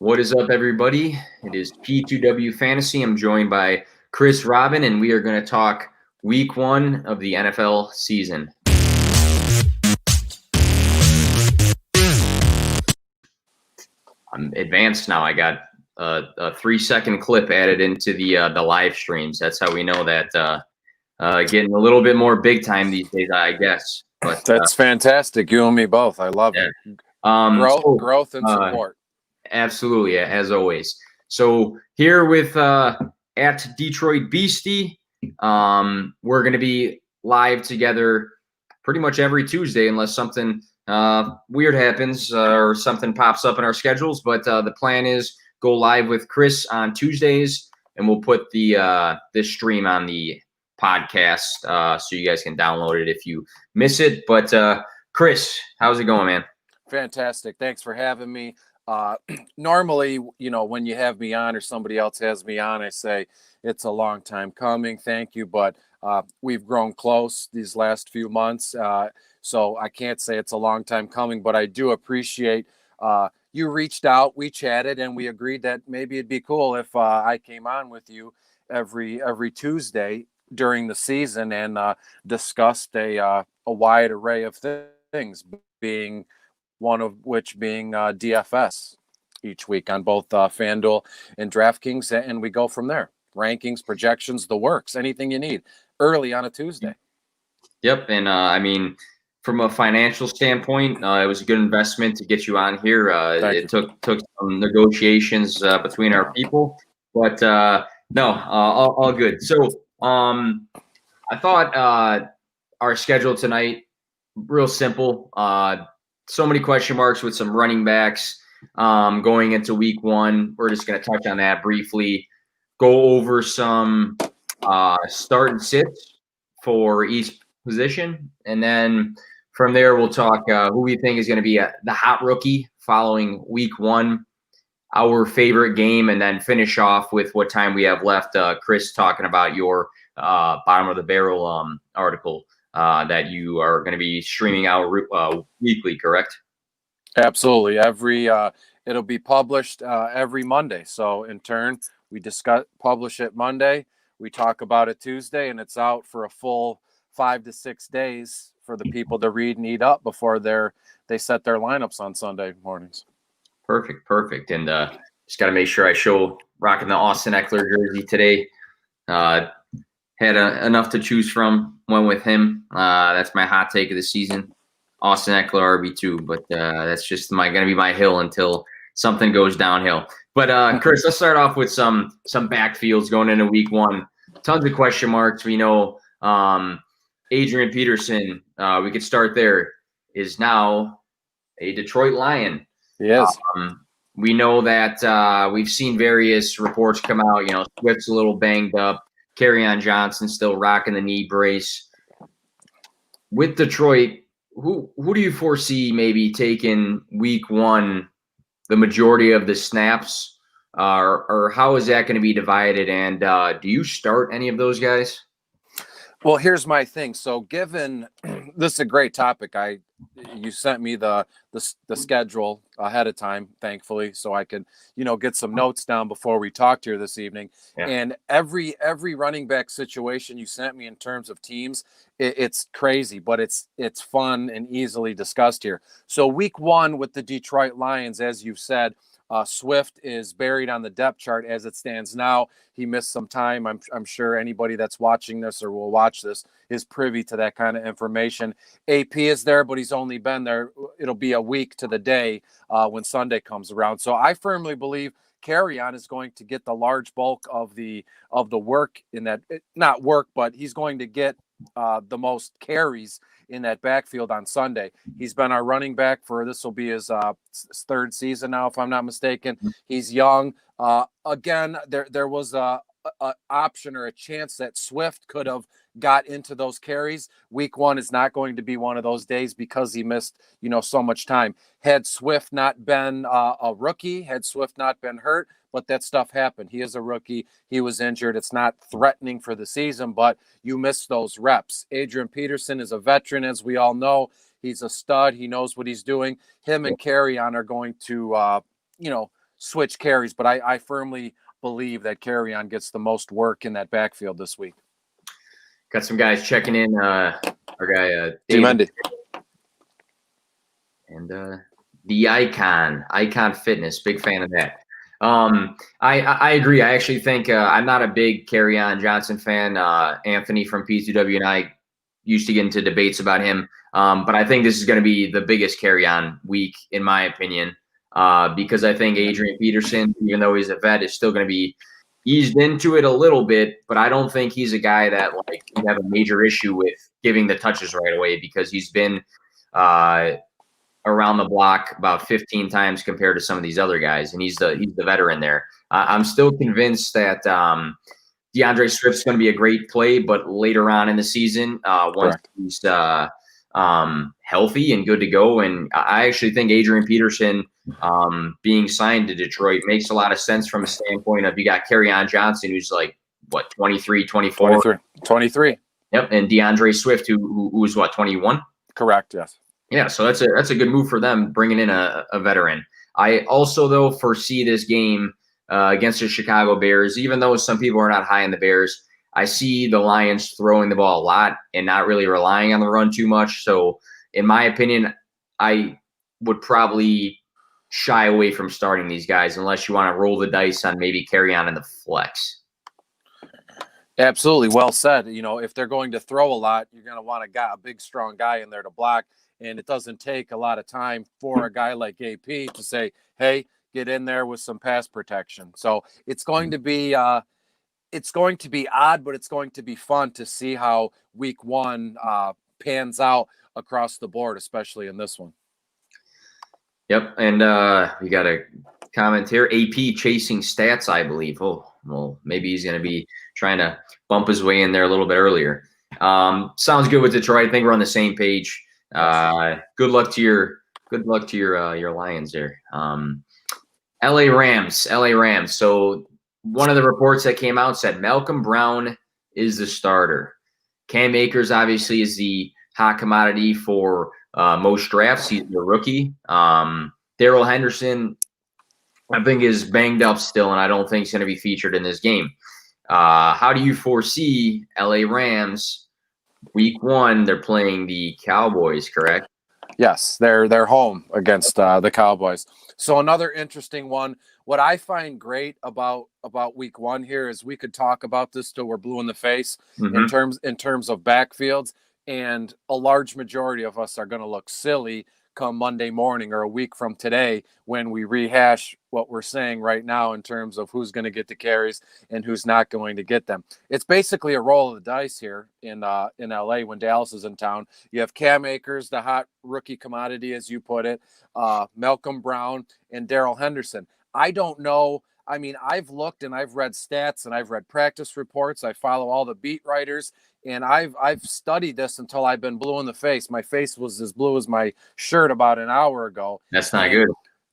What is up, everybody? It is P2W Fantasy. I'm joined by Chris Robin, and we are going to talk week 1 of the NFL season. I'm advanced now. I got a 3-second clip added into the live streams. That's how we know that getting a little bit more big time these days, I guess. But that's fantastic. You and me both. I love it. Growth and support. Absolutely, as always. So here with at Detroit Beastie, we're going to be live together pretty much every Tuesday unless something weird happens or something pops up in our schedules. But the plan is go live with Chris on Tuesdays, and we'll put the this stream on the podcast so you guys can download it if you miss it. But Chris, how's it going, man? Fantastic. Thanks for having me. Normally, when you have me on or somebody else has me on, I say it's a long time coming. Thank you. But we've grown close these last few months. So I can't say it's a long time coming, but I do appreciate you reached out, we chatted, and we agreed that maybe it'd be cool if I came on with you every Tuesday during the season and discussed a wide array of things, being one of which being DFS each week on both FanDuel and DraftKings, and we go from there. Rankings, projections, the works, anything you need early on a Tuesday. Yep, and I mean, from a financial standpoint, it was a good investment to get you on here. It took some negotiations between our people, but no, all good. So I thought our schedule tonight, real simple. So many question marks with some running backs going into week 1. We're just going to touch on that briefly, go over some start and sits for each position. And then from there, we'll talk who we think is going to be the hot rookie following week 1, our favorite game, and then finish off with what time we have left. Chris talking about your bottom of the barrel article that you are going to be streaming out weekly, correct? Absolutely. It'll be published every Monday. So in turn, we publish it Monday, we talk about it Tuesday, and it's out for a full 5 to 6 days for the people to read and eat up before they set their lineups on Sunday mornings. Perfect. And just got to make sure I show rocking the Austin Eckler jersey today. Had enough to choose from. Went with him. That's my hot take of the season. Austin Eckler RB2, but that's just going to be my hill until something goes downhill. But Chris, let's start off with some backfields going into week 1. Tons of question marks. We know Adrian Peterson, we could start there, is now a Detroit Lion. Yes. We know that we've seen various reports come out. Swift's a little banged up. Kerryon Johnson still rocking the knee brace. With Detroit, who do you foresee maybe taking week 1 the majority of the snaps, or how is that going to be divided? And do you start any of those guys? Well, here's my thing. So given this is a great topic, you sent me the schedule ahead of time, thankfully, so I could, get some notes down before we talked here this evening. Yeah. And every running back situation you sent me in terms of teams, it's crazy, but it's fun and easily discussed here. So week 1 with the Detroit Lions, as you've said, Swift is buried on the depth chart as it stands now. He missed some time. I'm sure anybody that's watching this or will watch this is privy to that kind of information. AP is there, but he's only been there. It'll be a week to the day when Sunday comes around. So I firmly believe Kerryon is going to get the large bulk of the work in that, not work, but he's going to get the most carries in that backfield on Sunday. He's been our running back for, this will be his 3rd season now, if I'm not mistaken. He's young. Again, there was a option or a chance that Swift could have got into those carries. Week 1 is not going to be one of those days because he missed, so much time. Had Swift not been a rookie, had Swift not been hurt, but that stuff happened. He is a rookie. He was injured. It's not threatening for the season, but you miss those reps. Adrian Peterson is a veteran, as we all know. He's a stud. He knows what he's doing. Him and Kerryon are going to, switch carries, but I firmly believe that Kerryon gets the most work in that backfield this week. Got some guys checking in. Our guy David and the Icon Fitness, big fan of that. I agree. I actually think I'm not a big Kerryon Johnson fan. Anthony from P2W and I used to get into debates about him, but I think this is going to be the biggest Kerryon week in my opinion, because I think Adrian Peterson, even though he's a vet, is still going to be eased into it a little bit, but I don't think he's a guy that like you have a major issue with giving the touches right away because he's been around the block about 15 times compared to some of these other guys, and he's the veteran there. I'm still convinced that DeAndre Swift's going to be a great play, but later on in the season, once he's healthy and good to go, and I actually think Adrian Peterson being signed to Detroit makes a lot of sense from a standpoint of you got Kerryon Johnson, who's like, what, 23, 24? 23. Yep, and DeAndre Swift, who's what, 21? Correct, yes. Yeah, so that's a good move for them, bringing in a veteran. I also, though, foresee this game against the Chicago Bears, even though some people are not high in the Bears, I see the Lions throwing the ball a lot and not really relying on the run too much. So, in my opinion, I would probably shy away from starting these guys unless you want to roll the dice on maybe Kerryon in the flex. Absolutely. Well said. You know, if they're going to throw a lot, you're going to want a big, strong guy in there to block. And it doesn't take a lot of time for a guy like AP to say, hey, get in there with some pass protection. So it's going to be odd, but it's going to be fun to see how week one pans out across the board, especially in this one. Yep. And we got a comment here. AP chasing stats, I believe. Oh, well, maybe he's going to be trying to bump his way in there a little bit earlier. Sounds good with Detroit. I think we're on the same page. Good luck to your Lions there. LA Rams. So one of the reports that came out said Malcolm Brown is the starter. Cam Akers obviously is the hot commodity for most drafts. He's the rookie. Darrell Henderson, I think, is banged up still, and I don't think he's going to be featured in this game. How do you foresee LA Rams? Week one, they're playing the Cowboys, correct? Yes, they're home against the Cowboys. So another interesting one. What I find great about week one here is we could talk about this till we're blue in the face in terms of backfields, and a large majority of us are going to look silly come Monday morning or a week from today when we rehash what we're saying right now in terms of who's going to get the carries and who's not going to get them. It's basically a roll of the dice here in LA when Dallas is in town. You have Cam Akers, the hot rookie commodity, as you put it, Malcolm Brown, and Darrell Henderson. I don't know. I mean, I've looked and I've read stats and I've read practice reports. I follow all the beat writers, and I've studied this until I've been blue in the face. My face was as blue as my shirt about an hour ago. That's not good.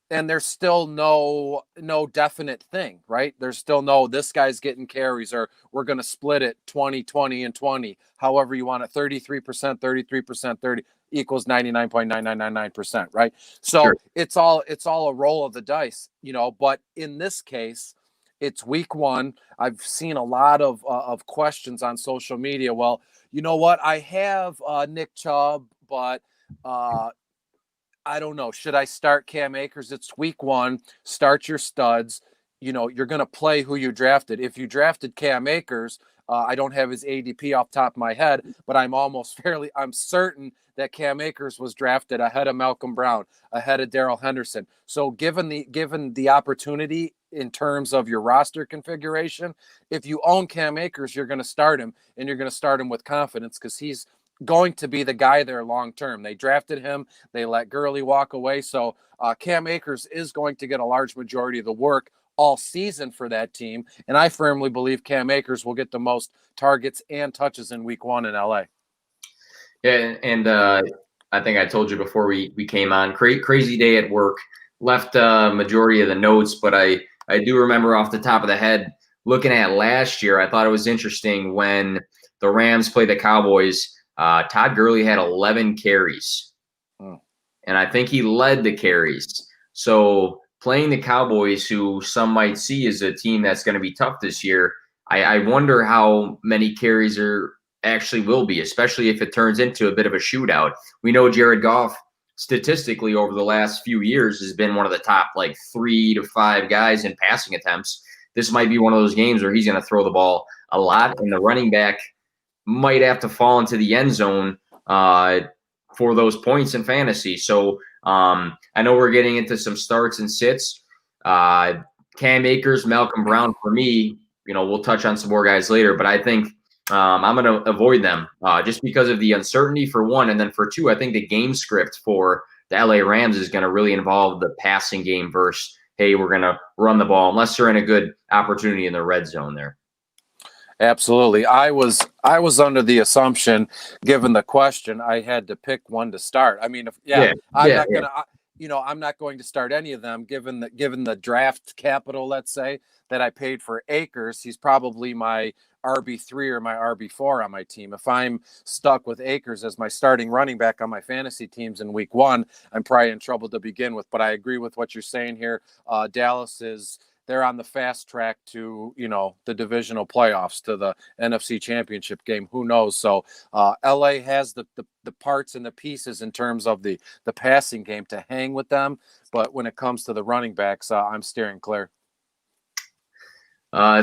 And there's still no definite thing, right? There's still no, this guy's getting carries, or we're going to split it 20, 20, and 20. However you want it, 33%, 33%, 30 equals 99.9999%, right? So sure. it's all a roll of the dice, you know, but in this case, it's week one. I've seen a lot of questions on social media. Well, you know what? I have Nick Chubb, but I don't know. Should I start Cam Akers? It's week one. Start your studs. You know, you're going to play who you drafted. If you drafted Cam Akers, I don't have his ADP off the top of my head, but I'm certain that Cam Akers was drafted ahead of Malcolm Brown, ahead of Darrell Henderson. So given the opportunity in terms of your roster configuration, if you own Cam Akers, you're going to start him, and you're going to start him with confidence because he's going to be the guy there long term. They drafted him. They let Gurley walk away. So Cam Akers is going to get a large majority of the work all season for that team. And I firmly believe Cam Akers will get the most targets and touches in week one in LA. Yeah, and I think I told you before we came on, crazy day at work. Left majority of the notes, but I do remember off the top of the head, looking at last year, I thought it was interesting when the Rams played the Cowboys. Todd Gurley had 11 carries, and I think he led the carries. So playing the Cowboys, who some might see as a team that's going to be tough this year, I wonder how many carries there actually will be, especially if it turns into a bit of a shootout. We know Jared Goff statistically over the last few years has been one of the top like 3 to 5 guys in passing attempts. This might be one of those games where he's going to throw the ball a lot, and the running back might have to fall into the end zone for those points in fantasy. So I know we're getting into some starts and sits. Cam Akers, Malcolm Brown, for me, we'll touch on some more guys later, but I think I'm going to avoid them just because of the uncertainty for one. And then for two, I think the game script for the LA Rams is going to really involve the passing game versus, hey, we're going to run the ball, unless they're in a good opportunity in the red zone there. Absolutely. I was under the assumption, given the question, I had to pick one to start. I mean, I'm not going to start any of them given the draft capital, let's say, that I paid for Akers. He's probably my RB3 or my RB4 on my team. If I'm stuck with Akers as my starting running back on my fantasy teams in week 1, I'm probably in trouble to begin with. But I agree with what you're saying here. Dallas they're on the fast track to, the divisional playoffs, to the NFC Championship game. Who knows? So LA has the parts and the pieces in terms of the passing game to hang with them. But when it comes to the running backs, I'm steering clear.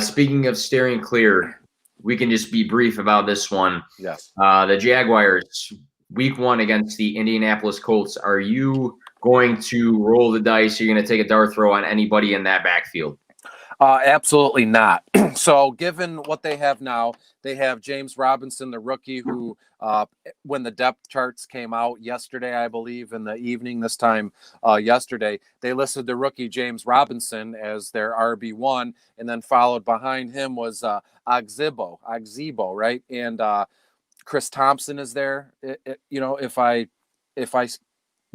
Speaking of steering clear, we can just be brief about this one. Yes. The Jaguars, week 1 against the Indianapolis Colts. Are you going to roll the dice? You're going to take a dart throw on anybody in that backfield? Absolutely not. So given what they have now, they have James Robinson, the rookie, who when the depth charts came out yesterday, I believe in the evening this time yesterday, they listed the rookie James Robinson as their RB1, and then followed behind him was Agzibo, right? And Chris Thompson is there. If I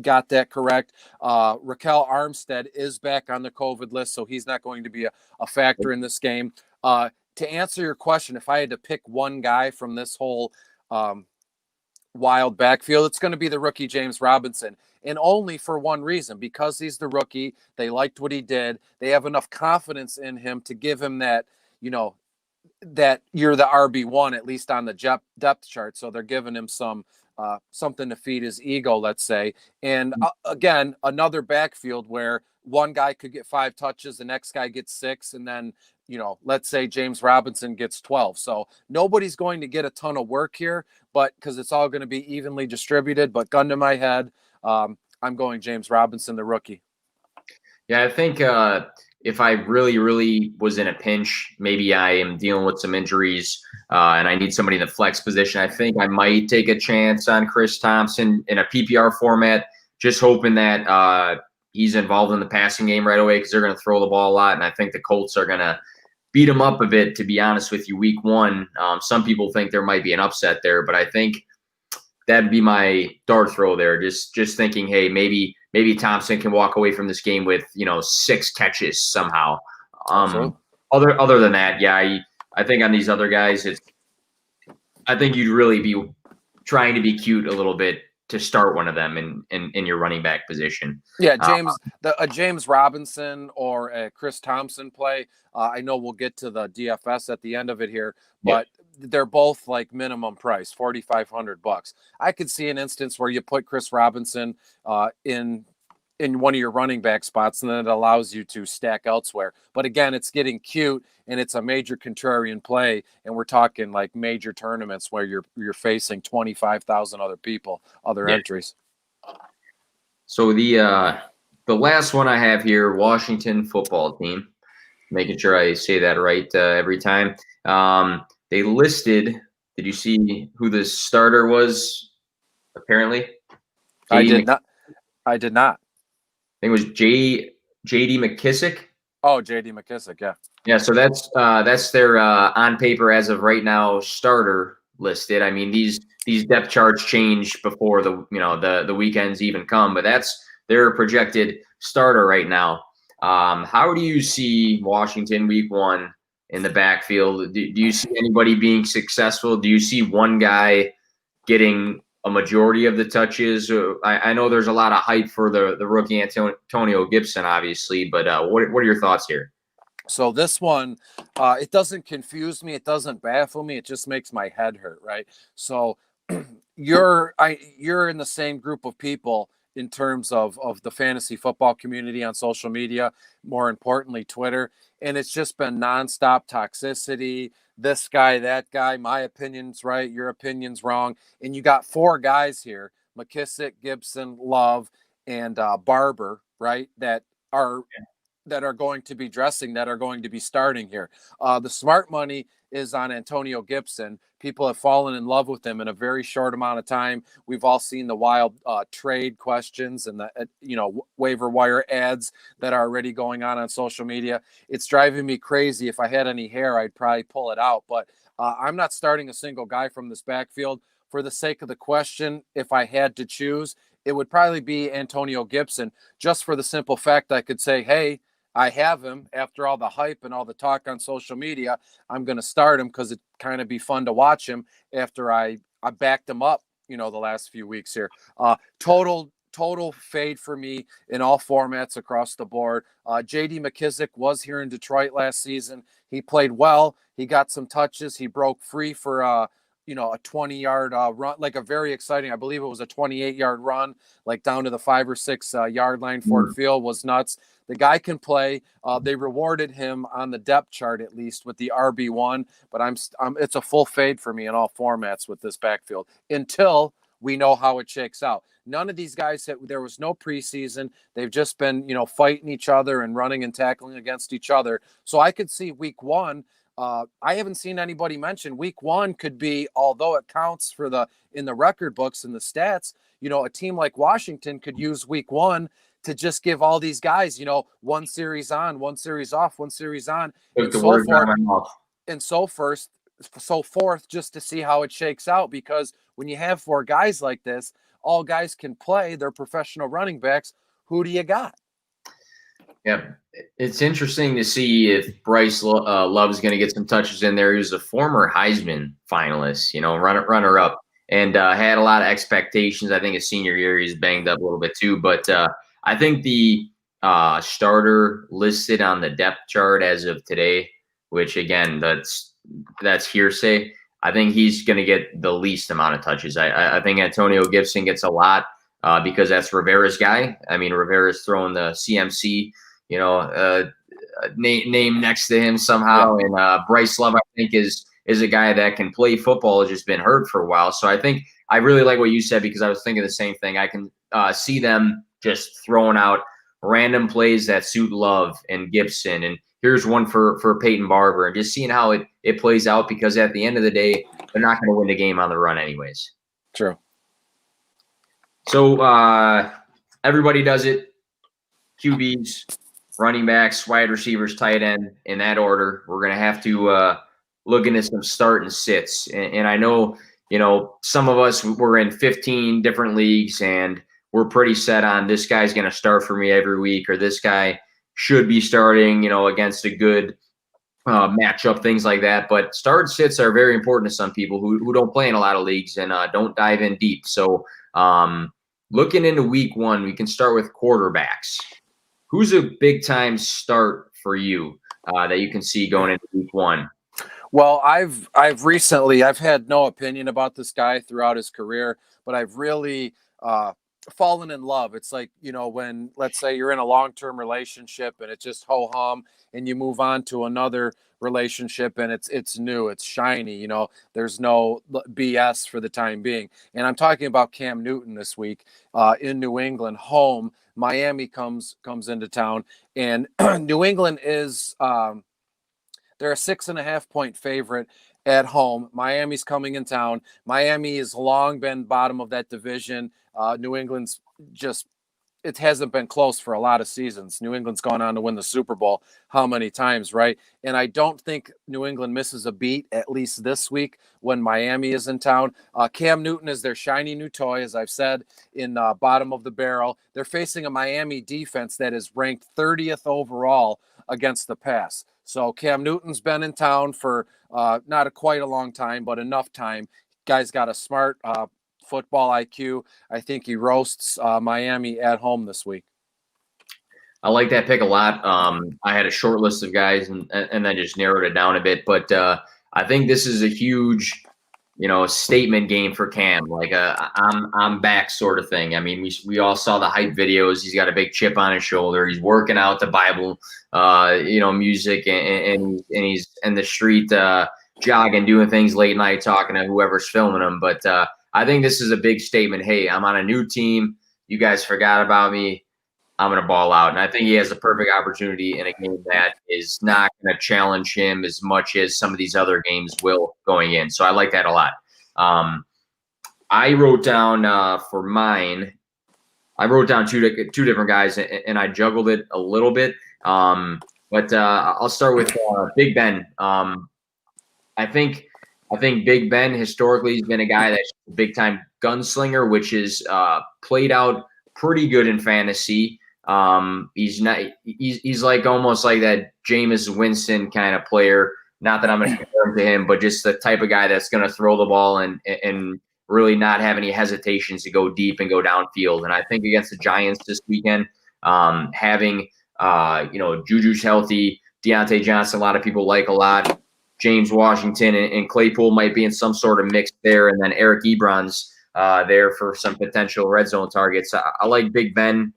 got that correct. Raquel Armstead is back on the COVID list, so he's not going to be a factor in this game. To answer your question, if I had to pick one guy from this whole wild backfield, it's going to be the rookie James Robinson, and only for one reason: because he's the rookie. They liked what he did. They have enough confidence in him to give him that, that you're the RB1, at least on the depth chart. So they're giving him something to feed his ego, let's say. And again, another backfield where one guy could get 5 touches, the next guy gets 6, and then, let's say James Robinson gets 12. So nobody's going to get a ton of work here, but because it's all going to be evenly distributed. But gun to my head, I'm going James Robinson, the rookie. Yeah, I think if I really, really was in a pinch, maybe I am dealing with some injuries and I need somebody in the flex position, I think I might take a chance on Chris Thompson in a PPR format, just hoping that he's involved in the passing game right away because they're going to throw the ball a lot. And I think the Colts are going to beat him up a bit, to be honest with you, week 1. Some people think there might be an upset there, but I think that'd be my dart throw there. Just thinking, hey, maybe Thompson can walk away from this game with 6 catches somehow. Other than that, yeah, I think on these other guys, I think you'd really be trying to be cute a little bit to start one of them in your running back position. Yeah, James Robinson or a Chris Thompson play. I know we'll get to the DFS at the end of it here, but they're both like minimum price, $4,500. I could see an instance where you put Chris Robinson in one of your running back spots, and then it allows you to stack elsewhere. But again, it's getting cute, and it's a major contrarian play, and we're talking like major tournaments where you're facing 25,000 other entries. So the last one I have here, Washington football team, making sure I say that right every time. They listed. Did you see who the starter was? Apparently, I did not. I think it was J.D. McKissick. Oh, J.D. McKissick, yeah. Yeah, so that's their on paper as of right now starter listed. I mean, these depth charts change before the weekends even come, but that's their projected starter right now. How do you see Washington week 1 in the backfield? Do you see anybody being successful? Do you see one guy getting a majority of the touches? I know there's a lot of hype for the rookie Antonio Gibson, obviously, but what are your thoughts here? So this one, it doesn't confuse me. It doesn't baffle me. It just makes my head hurt, right? So you're in the same group of people in terms of the fantasy football community on social media, more importantly, Twitter. And it's just been nonstop toxicity. This guy, that guy, my opinion's right, your opinion's wrong. And you got four guys here, McKissick, Gibson, Love, and Barber, right, that are going to be dressing, that are going to be starting here. The smart money is on Antonio Gibson. People have fallen in love with him in a very short amount of time. We've all seen the wild trade questions and the waiver wire ads that are already going on social media. It's driving me crazy. If I had any hair, I'd probably pull it out. But I'm not starting a single guy from this backfield. For the sake of the question, if I had to choose, it would probably be Antonio Gibson, just for the simple fact I could say, hey, I have him after all the hype and all the talk on social media. I'm going to start him because it kind of be fun to watch him after I backed him up, the last few weeks here. Total fade for me in all formats across the board. JD McKissick was here in Detroit last season. He played well. He got some touches. He broke free for a 20-yard run, like a very exciting, I believe it was a 28-yard run, like down to the 5 or 6 yard line. Ford Field was nuts. The guy can play. They rewarded him on the depth chart, at least with the RB1, but it's a full fade for me in all formats with this backfield until we know how it shakes out. None of these guys there was no preseason. They've just been, fighting each other and running and tackling against each other. So I could see week one. I haven't seen anybody mention week one could be, although it counts for in the record books and the stats, a team like Washington could use week one to just give all these guys, one series on, one series off, one series on, and so forth, and so forth, just to see how it shakes out. Because when you have four guys like this, all guys can play. They're professional running backs. Who do you got? Yeah, it's interesting to see if Bryce Love is going to get some touches in there. He was a former Heisman finalist, runner up, and had a lot of expectations. I think his senior year he's banged up a little bit too, but I think the starter listed on the depth chart as of today, which again that's hearsay. I think he's going to get the least amount of touches. I think Antonio Gibson gets a lot because that's Rivera's guy. I mean, Rivera's throwing the CMC. Name next to him somehow. Yeah. And Bryce Love, I think, is a guy that can play football, has just been hurt for a while. So I think I really like what you said, because I was thinking the same thing. I can see them just throwing out random plays that suit Love and Gibson. And here's one for Peyton Barber, and just seeing how it plays out, because at the end of the day, they're not going to win the game on the run anyways. True. So everybody does it. QBs, running backs, wide receivers, tight end, in that order. We're going to have to look into some start and sits. And I know, some of us were in 15 different leagues, and we're pretty set on this guy's going to start for me every week, or this guy should be starting, against a good matchup, things like that. But start and sits are very important to some people who don't play in a lot of leagues and don't dive in deep. So looking into week one, we can start with quarterbacks. Who's a big-time start for you that you can see going into week one? Well, I've had no opinion about this guy throughout his career, but I've really fallen in love. It's like, when, let's say, you're in a long-term relationship and it's just ho-hum, and you move on to another relationship and it's new, it's shiny, there's no BS for the time being. And I'm talking about Cam Newton this week in New England, home. Miami comes into town, and New England is they're a 6.5 point favorite at home. Miami's coming in town. Miami has long been bottom of that division. New England's it hasn't been close for a lot of seasons. New England's gone on to win the Super Bowl how many times, right? And I don't think New England misses a beat, at least this week when Miami is in town. Cam Newton is their shiny new toy, as I've said, in bottom of the barrel. They're facing a Miami defense that is ranked 30th overall against the pass. So Cam Newton's been in town for not quite a long time, but enough time. Guy's got a smart football IQ. I think he roasts Miami at home this week. I like that pick a lot. I had a short list of guys and then just narrowed it down a bit. But I think this is a huge, statement game for Cam, like I'm back sort of thing. I mean, we all saw the hype videos. He's got a big chip on his shoulder. He's working out the Bible, music, and he's in the street jogging, doing things late night, talking to whoever's filming him. But I think this is a big statement. Hey, I'm on a new team. You guys forgot about me. I'm going to ball out. And I think he has a perfect opportunity in a game that is not going to challenge him as much as some of these other games will going in. So I like that a lot. I wrote down for mine, I wrote down two different guys, and I juggled it a little bit. But I'll start with Big Ben. I think Big Ben historically has been a guy that's a big-time gunslinger, which is played out pretty good in fantasy. He's like almost like that Jameis Winston kind of player. Not that I'm going to compare him to him, but just the type of guy that's going to throw the ball and really not have any hesitations to go deep and go downfield. And I think against the Giants this weekend, having Juju's healthy, Deontay Johnson, a lot of people like a lot. James Washington and Claypool might be in some sort of mix there, and then Eric Ebron's there for some potential red zone targets. I like Big Ben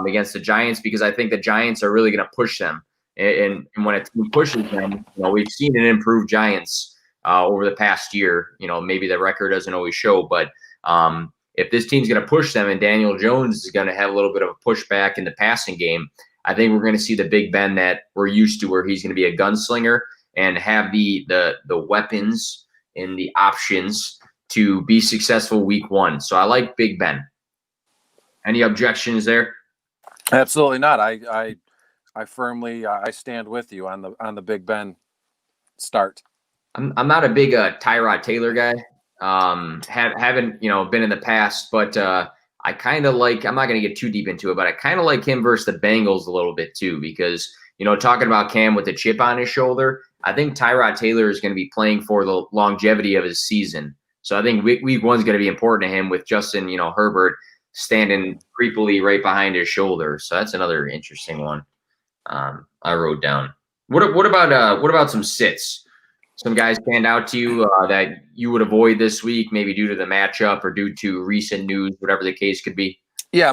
against the Giants because I think the Giants are really going to push them. And when a team pushes them, we've seen an improved Giants over the past year. Maybe the record doesn't always show, but if this team's going to push them and Daniel Jones is going to have a little bit of a pushback in the passing game, I think we're going to see the Big Ben that we're used to, where he's going to be a gunslinger and have the weapons and the options to be successful week one. So I like Big Ben. Any objections there? Absolutely not. I firmly I stand with you on the Big Ben start. I'm not a big Tyrod Taylor guy. Haven't been in the past, but I kind of like. I'm not going to get too deep into it, but I kind of like him versus the Bengals a little bit too, because talking about Cam with the chip on his shoulder, I think Tyrod Taylor is going to be playing for the longevity of his season. So I think week one's going to be important to him with Justin Herbert standing creepily right behind his shoulder. So that's another interesting one. I wrote down. What about some sits? Some guys stand out to you that you would avoid this week, maybe due to the matchup or due to recent news, whatever the case could be. Yeah,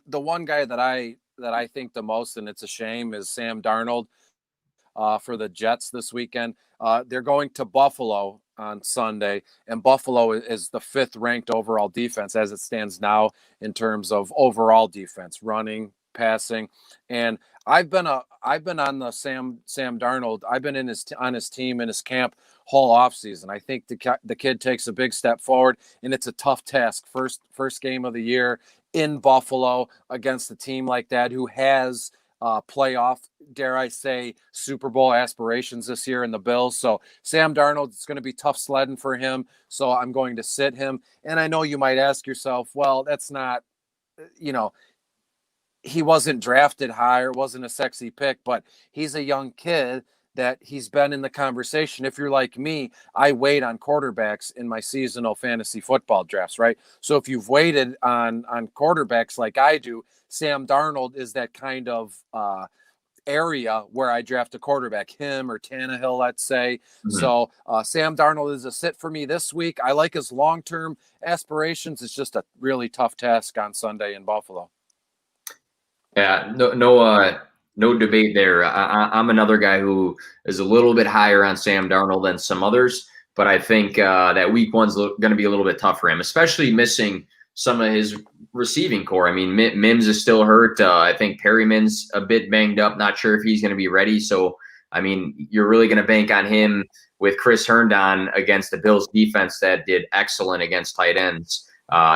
the one guy that I think the most, and it's a shame, is Sam Darnold for the Jets this weekend. They're going to Buffalo on Sunday, and Buffalo is the 5th ranked overall defense as it stands now in terms of overall defense, running, passing. And I've been on the Sam Darnold. I've been on his team in his camp whole offseason. I think the kid takes a big step forward, and it's a tough task. First game of the year in Buffalo against a team like that who has playoff, dare I say, Super Bowl aspirations this year in the Bills. So Sam Darnold, it's going to be tough sledding for him. So I'm going to sit him. And I know you might ask yourself, well, that's not, he wasn't drafted high or wasn't a sexy pick, but he's a young kid that he's been in the conversation. If you're like me, I wait on quarterbacks in my seasonal fantasy football drafts, right? So if you've waited on quarterbacks like I do, Sam Darnold is that kind of area where I draft a quarterback, him or Tannehill, let's say. Mm-hmm. So Sam Darnold is a sit for me this week. I like his long-term aspirations. It's just a really tough task on Sunday in Buffalo. Yeah, no debate there. I'm another guy who is a little bit higher on Sam Darnold than some others, but I think that week one's going to be a little bit tough for him, especially missing some of his receiving core. I mean, Mims is still hurt. I think Perryman's a bit banged up. Not sure if he's going to be ready. So, I mean, you're really going to bank on him with Chris Herndon against the Bills defense that did excellent against tight ends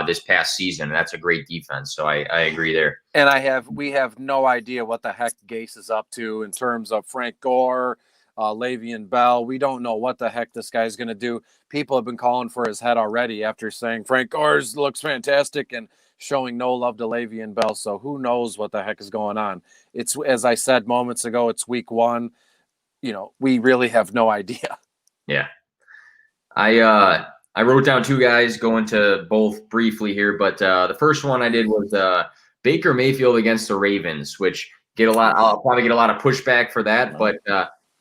this past season. That's a great defense. So I agree there. And we have no idea what the heck Gase is up to in terms of Frank Gore, Le'Veon Bell. We don't know what the heck this guy's going to do. People have been calling for his head already after saying Frank Gore looks fantastic and showing no love to Le'Veon Bell. So who knows what the heck is going on? It's, as I said moments ago, it's week one. We really have no idea. Yeah. I I wrote down two guys, going to both briefly here, but the first one I did was Baker Mayfield against the Ravens, which I'll probably get a lot of pushback for that, but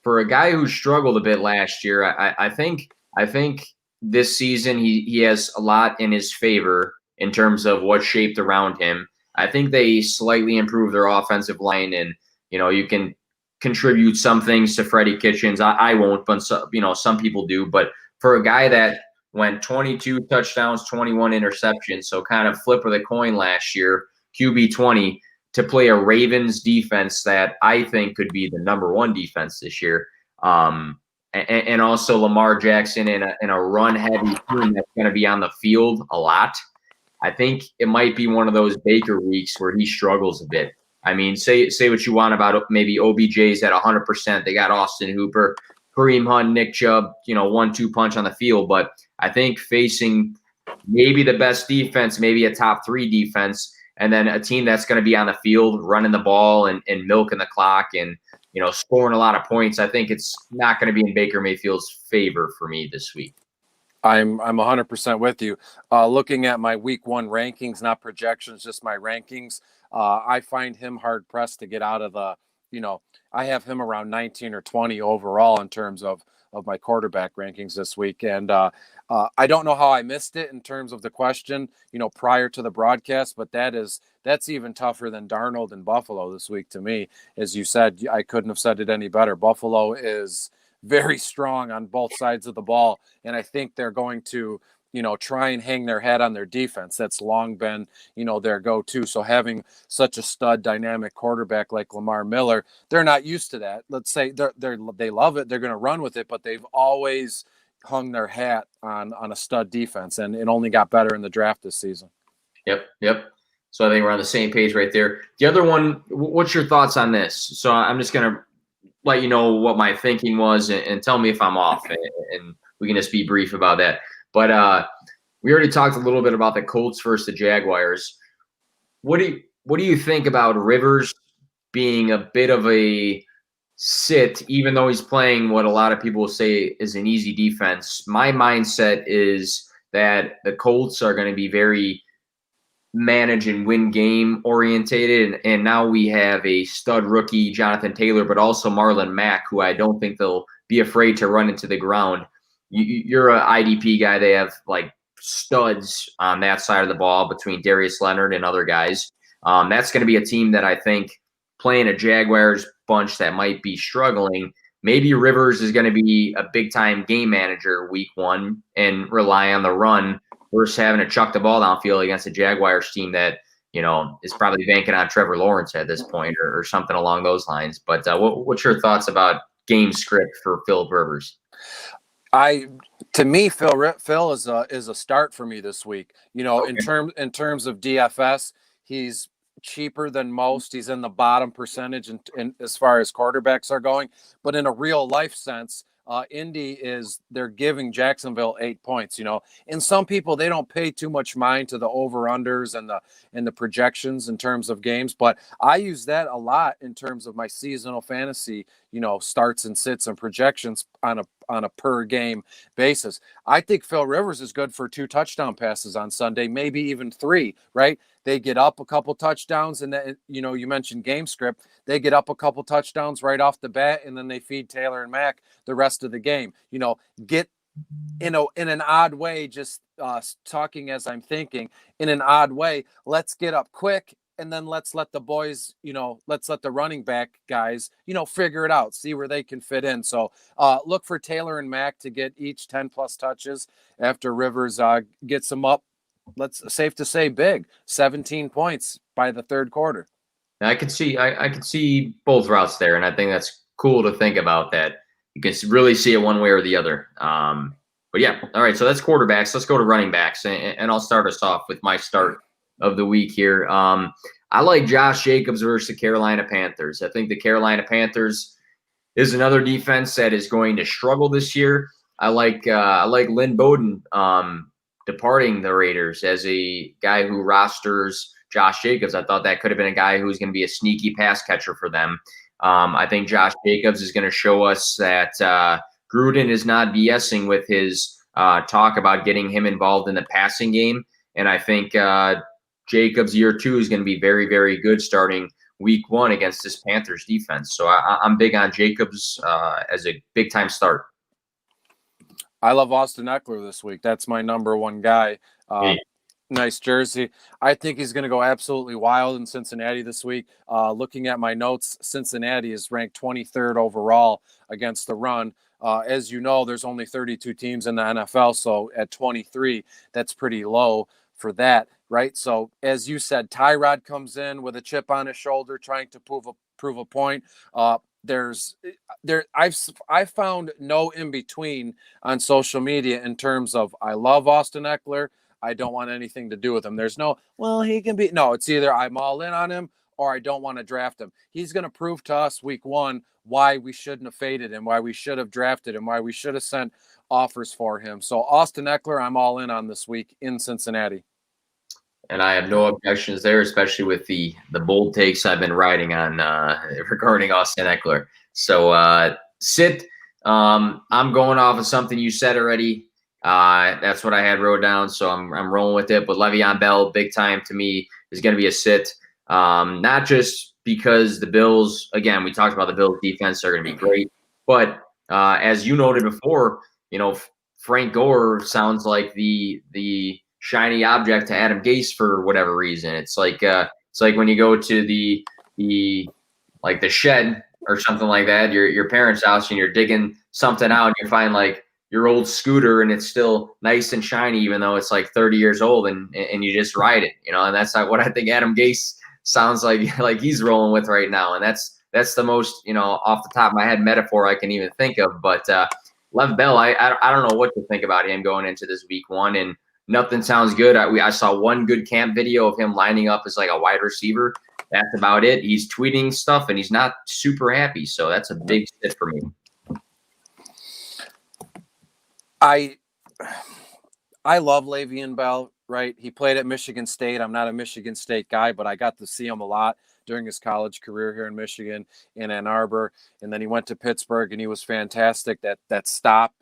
for a guy who struggled a bit last year, I think this season he has a lot in his favor in terms of what's shaped around him. I think they slightly improved their offensive line, and you can contribute some things to Freddie Kitchens. I won't, but some people do. But for a guy that went 22 touchdowns, 21 interceptions, so kind of flip of the coin last year, QB 20, to play a Ravens defense that I think could be the number one defense this year. And also Lamar Jackson in a run-heavy team that's going to be on the field a lot. I think it might be one of those Baker weeks where he struggles a bit. I mean, say what you want about maybe OBJ's at 100%. They got Austin Hooper, Kareem Hunt, Nick Chubb, 1-2 punch on the field. But I think facing maybe the best defense, maybe a top 3 defense, and then a team that's going to be on the field running the ball and milking the clock and scoring a lot of points, I think it's not going to be in Baker Mayfield's favor for me this week. I'm 100% with you. Looking at my week 1 rankings, not projections, just my rankings, I find him hard pressed to get out of the, I have him around 19 or 20 overall in terms of my quarterback rankings this week. And I don't know how I missed it in terms of the question, prior to the broadcast, but that's even tougher than Darnold and Buffalo this week to me. As you said, I couldn't have said it any better. Buffalo is very strong on both sides of the ball. And I think they're going to, try and hang their hat on their defense. That's long been, their go-to. So having such a stud dynamic quarterback like Lamar Miller, they're not used to that. Let's say they love it. They're going to run with it, but they've always hung their hat on a stud defense, and it only got better in the draft this season. Yep. So I think we're on the same page right there. The other one, what's your thoughts on this? So I'm just going to let you know what my thinking was and tell me if I'm off, and we can just be brief about that. But we already talked a little bit about the Colts versus the Jaguars. What do you think about Rivers being a bit of a sit, even though he's playing what a lot of people will say is an easy defense? My mindset is that the Colts are going to be very manage and win game orientated, and now we have a stud rookie, Jonathan Taylor, but also Marlon Mack, who I don't think they'll be afraid to run into the ground. You're an IDP guy. They have like studs on that side of the ball between Darius Leonard and other guys. That's going to be a team that I think, playing a Jaguars bunch that might be struggling, maybe Rivers is going to be a big-time game manager week 1 and rely on the run versus having to chuck the ball downfield against a Jaguars team that, is probably banking on Trevor Lawrence at this point or something along those lines. But what's your thoughts about game script for Phil Rivers? To me, Phil is a start for me this week. Okay. in terms of DFS, he's cheaper than most. He's in the bottom percentage in as far as quarterbacks are going. But in a real life sense, Indy they're giving Jacksonville 8 points, and some people, they don't pay too much mind to the over unders and the projections in terms of games. But I use that a lot in terms of my seasonal fantasy, starts and sits and projections on a per game basis. I think Phil Rivers is good for 2 touchdown passes on Sunday, maybe even 3, right? They get up a couple touchdowns, and then, you mentioned game script. They get up a couple touchdowns right off the bat, and then they feed Taylor and Mack the rest of the game. Get in an odd way, just talking as I'm thinking, in an odd way, let's get up quick, and then let's let the boys, let's let the running back guys, figure it out, see where they can fit in. So look for Taylor and Mack to get each 10+ touches after Rivers gets them up. Safe to say big, 17 points by the third quarter. I could see both routes there, and I think that's cool to think about, that you can really see it one way or the other. But yeah, all right, so that's quarterbacks. Let's go to running backs, and I'll start us off with my start of the week here. I like Josh Jacobs versus the Carolina Panthers. I think the Carolina Panthers is another defense that is going to struggle this year. I like Lynn Bowden departing the Raiders as a guy who rosters Josh Jacobs. I thought that could have been a guy who was going to be a sneaky pass catcher for them. I think Josh Jacobs is going to show us that Gruden is not BSing with his talk about getting him involved in the passing game. And I think Jacobs year 2 is going to be very, very good starting week 1 against this Panthers defense. So I'm big on Jacobs as a big time start. I love Austin Eckler this week. That's my number one guy. Nice jersey. I think he's going to go absolutely wild in Cincinnati this week. Looking at my notes, Cincinnati is ranked 23rd overall against the run. As you know, there's only 32 teams in the NFL, so at 23, that's pretty low for that, right? So as you said, Tyrod comes in with a chip on his shoulder, trying to prove a point. I've found no in between on social media in terms of I love Austin Eckler, I don't want anything to do with him. There's no, well, he can be. No, it's either I'm all in on him or I don't want to draft him. He's going to prove to us week 1 why we shouldn't have faded him, why we should have drafted him, why we should have sent offers for him. So Austin Eckler, I'm all in on this week in Cincinnati. And I have no objections there, especially with the bold takes I've been writing on regarding Austin Eckler. So sit. I'm going off of something you said already. That's what I had wrote down, so I'm rolling with it. But Le'Veon Bell, big time to me, is going to be a sit. Not just because the Bills, again, we talked about the Bills defense are going to be great, but as you noted before, Frank Gore sounds like the shiny object to Adam Gase for whatever reason. It's like when you go to the shed or something like that, your parents' house, and you're digging something out, and you find like your old scooter and it's still nice and shiny, even though it's like 30 years old, and you just ride it, and that's not what I think Adam Gase sounds like he's rolling with right now. And that's the most, off the top of my head metaphor I can even think of. But Lev Bell, I don't know what to think about him going into this week 1, and nothing sounds good. I saw one good camp video of him lining up as like a wide receiver. That's about it. He's tweeting stuff and he's not super happy. So that's a big sit for me. I love Le'Veon Bell, right? He played at Michigan State. I'm not a Michigan State guy, but I got to see him a lot during his college career here in Michigan, in Ann Arbor. And then he went to Pittsburgh and he was fantastic. That stop,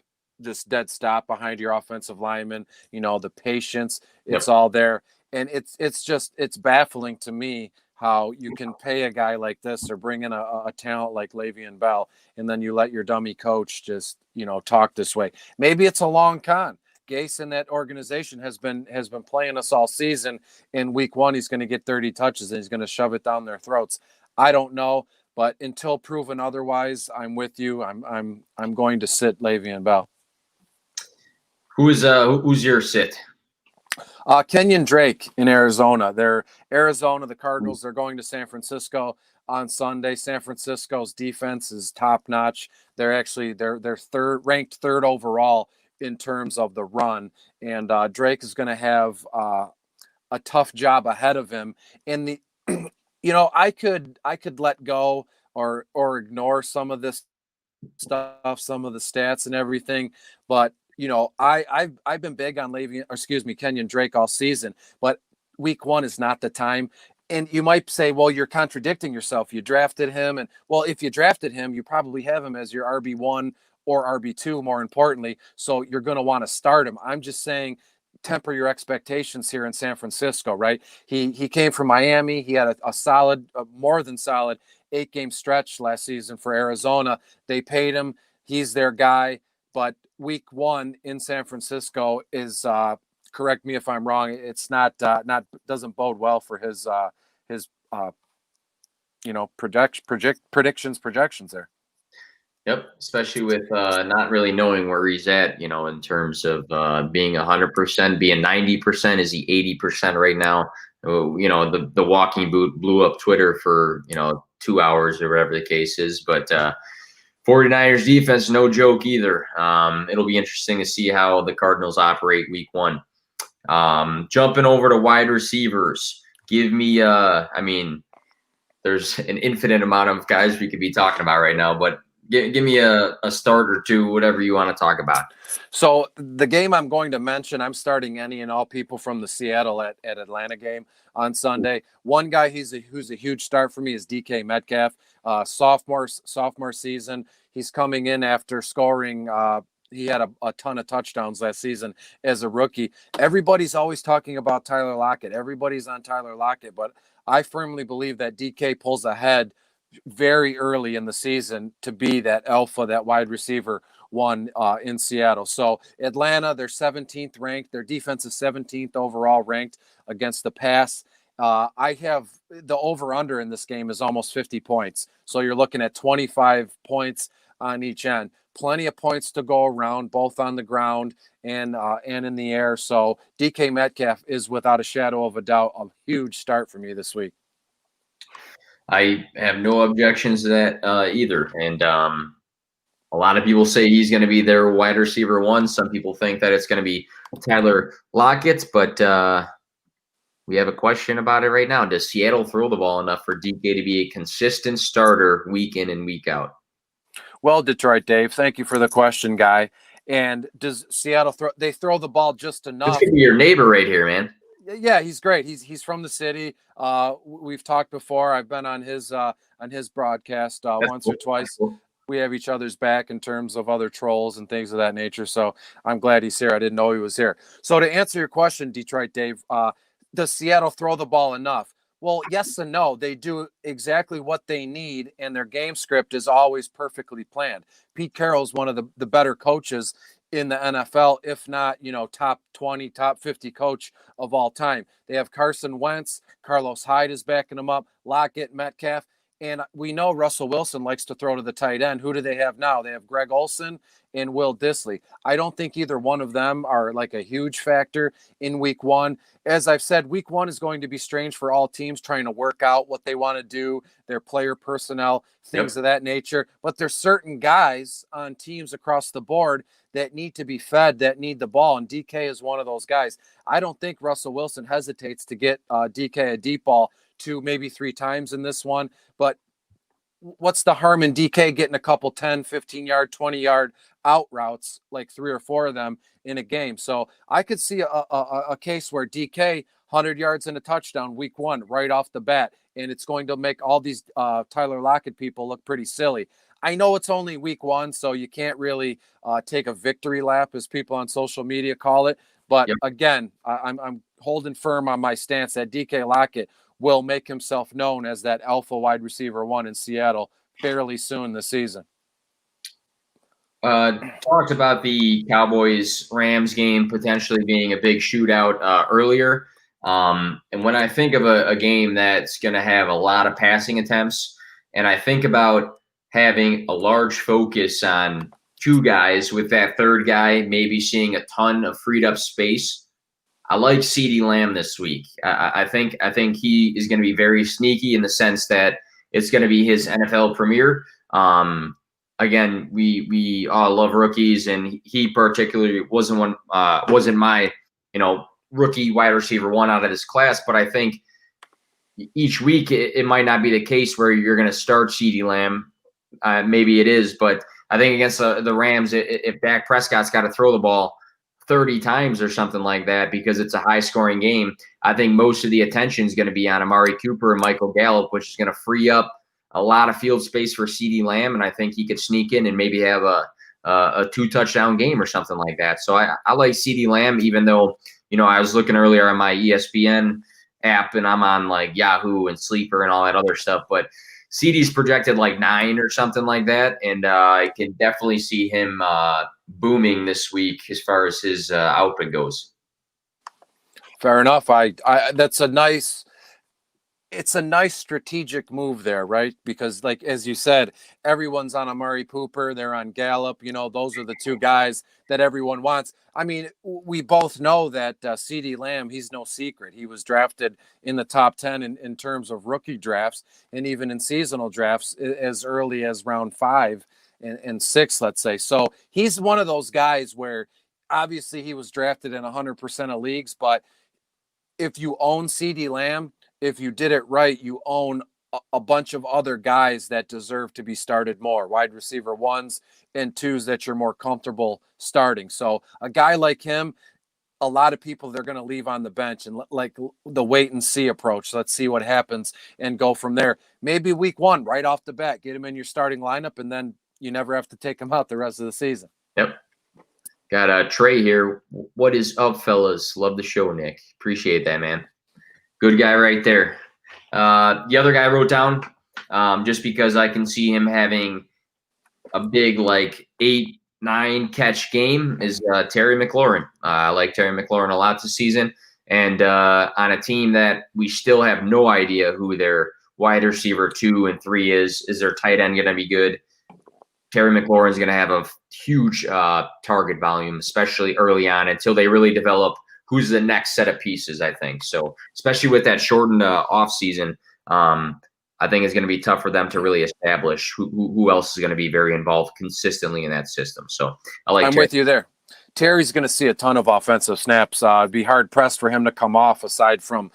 just dead stop behind your offensive lineman, the patience, it's all there. And it's baffling to me how you can pay a guy like this or bring in a talent like Le'Veon Bell, and then you let your dummy coach just, talk this way. Maybe it's a long con. Gase and that organization has been playing us all season. In week 1, he's going to get 30 touches and he's going to shove it down their throats. I don't know, but until proven otherwise, I'm with you. I'm going to sit Le'Veon Bell. Who's your sit? Kenyon Drake in Arizona. The Cardinals, they're going to San Francisco on Sunday. San Francisco's defense is top notch. They're ranked third overall in terms of the run. And Drake is going to have a tough job ahead of him. And I could let go or ignore some of this stuff, some of the stats and everything, but I've been big on Kenyon Drake all season, but week 1 is not the time. And you might say, well, you're contradicting yourself. You drafted him. And well, if you drafted him, you probably have him as your RB1 or RB2, more importantly. So you're going to want to start him. I'm just saying, temper your expectations here in San Francisco, right? He came from Miami. He had a solid, more than solid 8-game stretch last season for Arizona. They paid him. He's their guy. But week 1 in San Francisco is, correct me if I'm wrong, it's doesn't bode well for his projections there. Yep, especially with not really knowing where he's at, in terms of being 100%, being 90%. Is he 80% right now? The walking boot blew up Twitter for 2 hours or whatever the case is, but 49ers defense, no joke either. It'll be interesting to see how the Cardinals operate week 1. Jumping over to wide receivers, give me there's an infinite amount of guys we could be talking about right now, but give me a start or two, whatever you want to talk about. So the game I'm going to mention, I'm starting any and all people from the Seattle at Atlanta game on Sunday. One guy who's a huge start for me is DK Metcalf. Sophomore season. He's coming in after scoring he had a ton of touchdowns last season as a rookie. Everybody's always talking about Tyler Lockett. Everybody's on Tyler Lockett, but I firmly believe that DK pulls ahead very early in the season to be that alpha, that wide receiver one in Seattle. So Atlanta, they're 17th ranked. Their defense is 17th overall ranked against the pass. I have the over-under in this game is almost 50 points. So you're looking at 25 points on each end. Plenty of points to go around, both on the ground and in the air. So DK Metcalf is, without a shadow of a doubt, a huge start for me this week. I have no objections to that either. And a lot of people say he's going to be their wide receiver one. Some people think that it's going to be Tyler Lockett, but we have a question about it right now. Does Seattle throw the ball enough for DK to be a consistent starter week in and week out? Well, Detroit Dave, thank you for the question, guy. And does Seattle throw the ball just enough? This could be your neighbor right here, man. Yeah, he's great. He's from the city. We've talked before. I've been on his broadcast once or twice. Cool. We have each other's back in terms of other trolls and things of that nature. So I'm glad he's here. I didn't know he was here. So to answer your question, Detroit Dave, does Seattle throw the ball enough? Well, yes and no. They do exactly what they need, and their game script is always perfectly planned. Pete Carroll is one of the better coaches in the NFL, if not, top 20, top 50 coach of all time. They have Carson Wentz, Carlos Hyde is backing them up, Lockett, Metcalf, and we know Russell Wilson likes to throw to the tight end. Who do they have now? They have Greg Olsen and Will Dissly. I don't think either one of them are like a huge factor in week one. As I've said, week one is going to be strange for all teams trying to work out what they want to do, their player personnel, things of that nature. But there's certain guys on teams across the board that need to be fed, that need the ball, and DK is one of those guys. I don't think Russell Wilson hesitates to get DK a deep ball 2, maybe 3 times in this one, but what's the harm in DK getting a couple 10, 15-yard, 20-yard out routes, like 3 or 4 of them in a game? So I could see a case where DK 100 yards and a touchdown week one right off the bat, and it's going to make all these Tyler Lockett people look pretty silly. I know it's only week one, so you can't really take a victory lap, as people on social media call it. But again, I'm holding firm on my stance that DK Lockett will make himself known as that alpha wide receiver one in Seattle fairly soon this season. Talked about the Cowboys-Rams game potentially being a big shootout earlier. And when I think of a game that's going to have a lot of passing attempts, and I think about having a large focus on 2 guys with that third guy maybe seeing a ton of freed up space, I like CeeDee Lamb this week. I think he is going to be very sneaky in the sense that it's going to be his NFL premiere. Again, we all love rookies, and he particularly wasn't my rookie wide receiver one out of this class. But I think each week it might not be the case where you're going to start CeeDee Lamb. Maybe it is, but I think against the Rams, if Dak Prescott's got to throw the ball 30 times or something like that because it's a high-scoring game, I think most of the attention is going to be on Amari Cooper and Michael Gallup, which is going to free up a lot of field space for CeeDee Lamb, and I think he could sneak in and maybe have a 2-touchdown game or something like that. So I like CeeDee Lamb, even though I was looking earlier on my ESPN app, and I'm on like Yahoo and Sleeper and all that other stuff, but CeeDee's projected like 9 or something like that, and I can definitely see him booming this week as far as his output goes. Fair enough. It's a nice strategic move there, right? Because, like, as you said, everyone's on Amari Cooper. They're on Gallup. Those are the 2 guys that everyone wants. I mean, we both know that CeeDee Lamb, he's no secret. He was drafted in the top 10 in terms of rookie drafts, and even in seasonal drafts as early as round 5 and 6, let's say. So he's one of those guys where obviously he was drafted in 100% of leagues, but if you own CeeDee Lamb, if you did it right, you own a bunch of other guys that deserve to be started more, wide receiver 1s and 2s that you're more comfortable starting. So a guy like him, a lot of people, they're going to leave on the bench and like the wait and see approach. Let's see what happens and go from there. Maybe week one, right off the bat, get him in your starting lineup, and then you never have to take him out the rest of the season. Yep. Got Trey here. What is up, fellas? Love the show, Nick. Appreciate that, man. Good guy right there. The other guy I wrote down, just because I can see him having a big, like 8-9 catch game, is Terry McLaurin. I like Terry McLaurin a lot this season. And on a team that we still have no idea who their wide receiver 2 and 3 is their tight end going to be good? Terry McLaurin is going to have a huge target volume, especially early on, until they really develop who's the next set of pieces, I think. So especially with that shortened offseason, I think it's going to be tough for them to really establish who else is going to be very involved consistently in that system. So I'm with you there. Terry's going to see a ton of offensive snaps. It'd be hard pressed for him to come off aside from,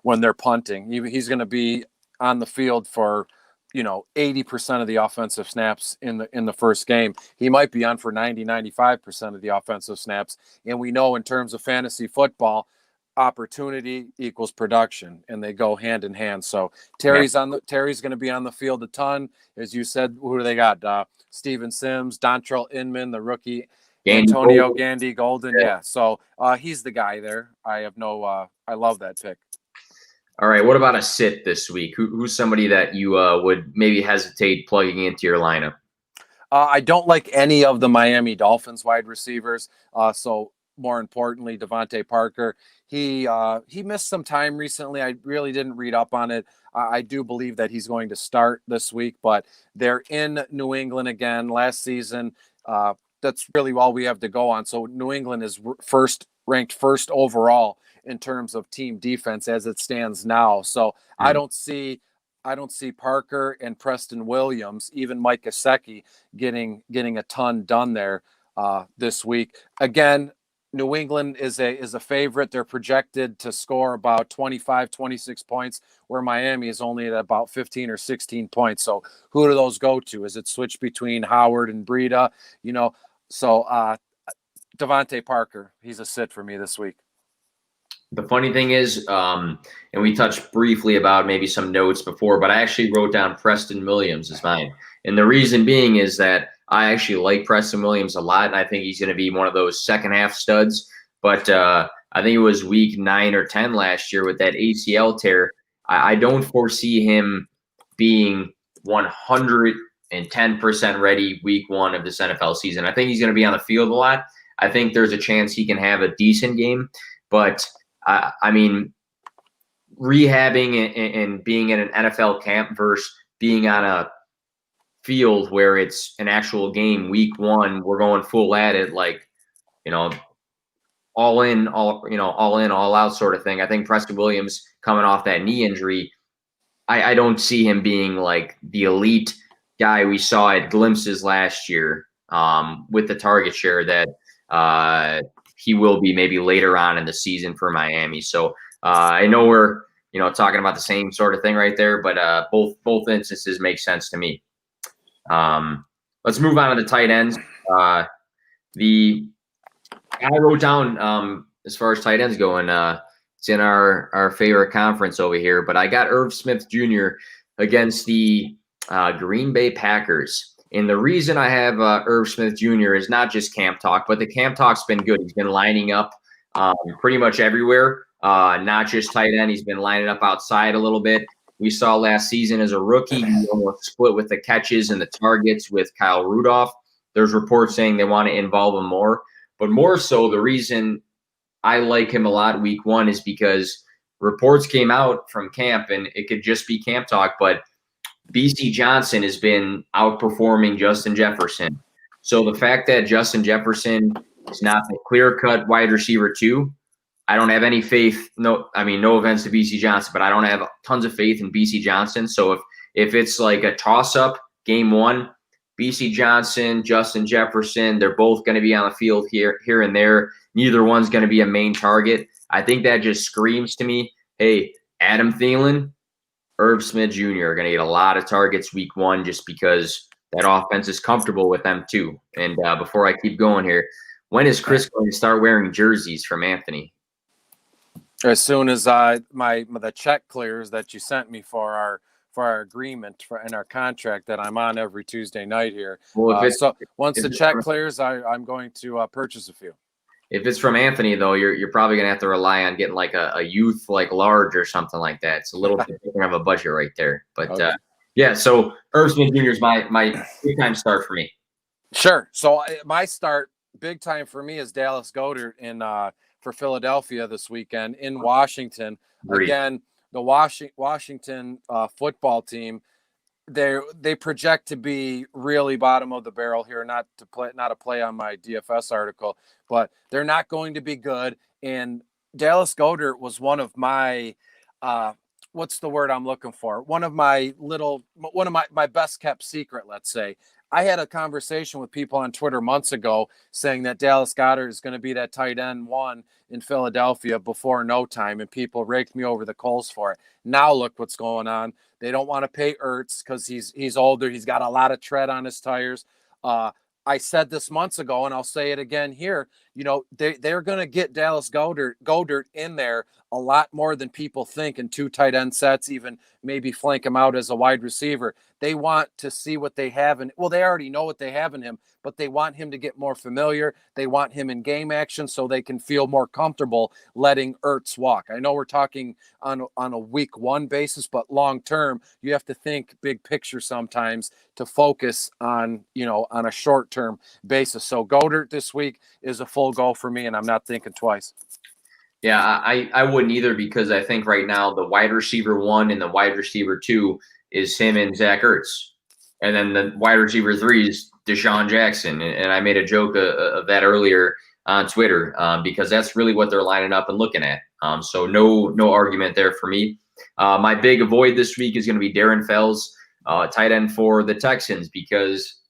when they're punting. He's going to be on the field for, 80% of the offensive snaps in the first game. He might be on for 90-95% of the offensive snaps. And we know in terms of fantasy football, opportunity equals production, and they go hand in hand. So Terry's going to be on the field a ton. As you said, who do they got? Steven Sims, Dontrell Inman, the rookie, Antonio Gandy Golden. Yeah. So he's the guy there. I love that pick. All right. What about a sit this week? Who's somebody that you would maybe hesitate plugging into your lineup? I don't like any of the Miami Dolphins wide receivers. So more importantly, Devontae Parker, he missed some time recently. I really didn't read up on it. I do believe that he's going to start this week, but they're in New England again. Last season, that's really all we have to go on. So New England is ranked first overall in terms of team defense as it stands now. So I don't see Parker and Preston Williams, even Mike Gesicki, getting a ton done there this week. Again, New England is a favorite. They're projected to score about 25, 26 points, where Miami is only at about 15 or 16 points. So who do those go to? Is it switch between Howard and Breida? So Devontae Parker, he's a sit for me this week. The funny thing is, and we touched briefly about maybe some notes before, but I actually wrote down Preston Williams as mine. And the reason being is that I actually like Preston Williams a lot, and I think he's going to be one of those second-half studs. But I think it was week 9 or 10 last year with that ACL tear. I don't foresee him being 110% ready week 1 of this NFL season. I think he's going to be on the field a lot. I think there's a chance he can have a decent game. But, rehabbing and being in an NFL camp versus being on a field where it's an actual game week 1, we're going full at it, all in, all out sort of thing. I think Preston Williams coming off that knee injury, I don't see him being like the elite guy we saw at glimpses last year with the target share that he will be maybe later on in the season for Miami. So I know we're, talking about the same sort of thing right there, but both instances make sense to me. Let's move on to the tight ends. I wrote down as far as tight ends going, it's in our favorite conference over here, but I got Irv Smith Jr. against the Green Bay Packers. And the reason I have Irv Smith Jr. is not just camp talk, but the camp talk's been good. He's been lining up pretty much everywhere, not just tight end. He's been lining up outside a little bit. We saw last season as a rookie, he almost split with the catches and the targets with Kyle Rudolph. There's reports saying they want to involve him more. But more so, the reason I like him a lot week 1 is because reports came out from camp, and it could just be camp talk, but BC Johnson has been outperforming Justin Jefferson. So the fact that Justin Jefferson is not the clear-cut wide receiver 2, I don't have any faith. No offense to BC Johnson, but I don't have tons of faith in BC Johnson. So if it's like a toss-up game 1, BC Johnson, Justin Jefferson, they're both going to be on the field here and there. Neither one's going to be a main target. I think that just screams to me, hey, Adam Thielen, Irv Smith Jr. are going to get a lot of targets week 1 just because that offense is comfortable with them too. And before I keep going here, when is Chris going to start wearing jerseys from Anthony? As soon as the check clears that you sent me for for our agreement in our contract that I'm on every Tuesday night here. Well, So once the check clears, I'm going to purchase a few. If it's from Anthony, though, you're probably gonna have to rely on getting like a youth like large or something like that. It's a little bit different of a budget right there. But Okay. yeah, so Irv Smith Jr. is my big time start for me. Sure. So my start, big time for me, is Dallas Goedert for Philadelphia this weekend in Washington. Agreed. Again, the Washington football team, they project to be really bottom of the barrel here. Not a play on my DFS article, but they're not going to be good. And Dallas Goedert was one of my what's the word I'm looking for? One of my best kept secret, let's say. I had a conversation with people on Twitter months ago saying that Dallas Goedert is going to be that tight end one in Philadelphia before no time, and people raked me over the coals for it. Now look what's going on. They don't want to pay Ertz because he's older. He's got a lot of tread on his tires. I said this months ago, and I'll say it again here. They're going to get Dallas Goedert in there a lot more than people think in two tight end sets, even maybe flank him out as a wide receiver. They want to see what they have they already know what they have in him, but they want him to get more familiar. They want him in game action so they can feel more comfortable letting Ertz walk. I know we're talking on a week one basis, but long term, you have to think big picture sometimes to focus on a short term basis. So Goedert this week is a full go for me, and I'm not thinking twice. Yeah, I wouldn't either, because I think right now the wide receiver 1 and the wide receiver 2 is him and Zach Ertz. And then the wide receiver 3 is Deshaun Jackson. And I made a joke of that earlier on Twitter because that's really what they're lining up and looking at. So no argument there for me. My big avoid this week is going to be Darren Fells, tight end for the Texans, because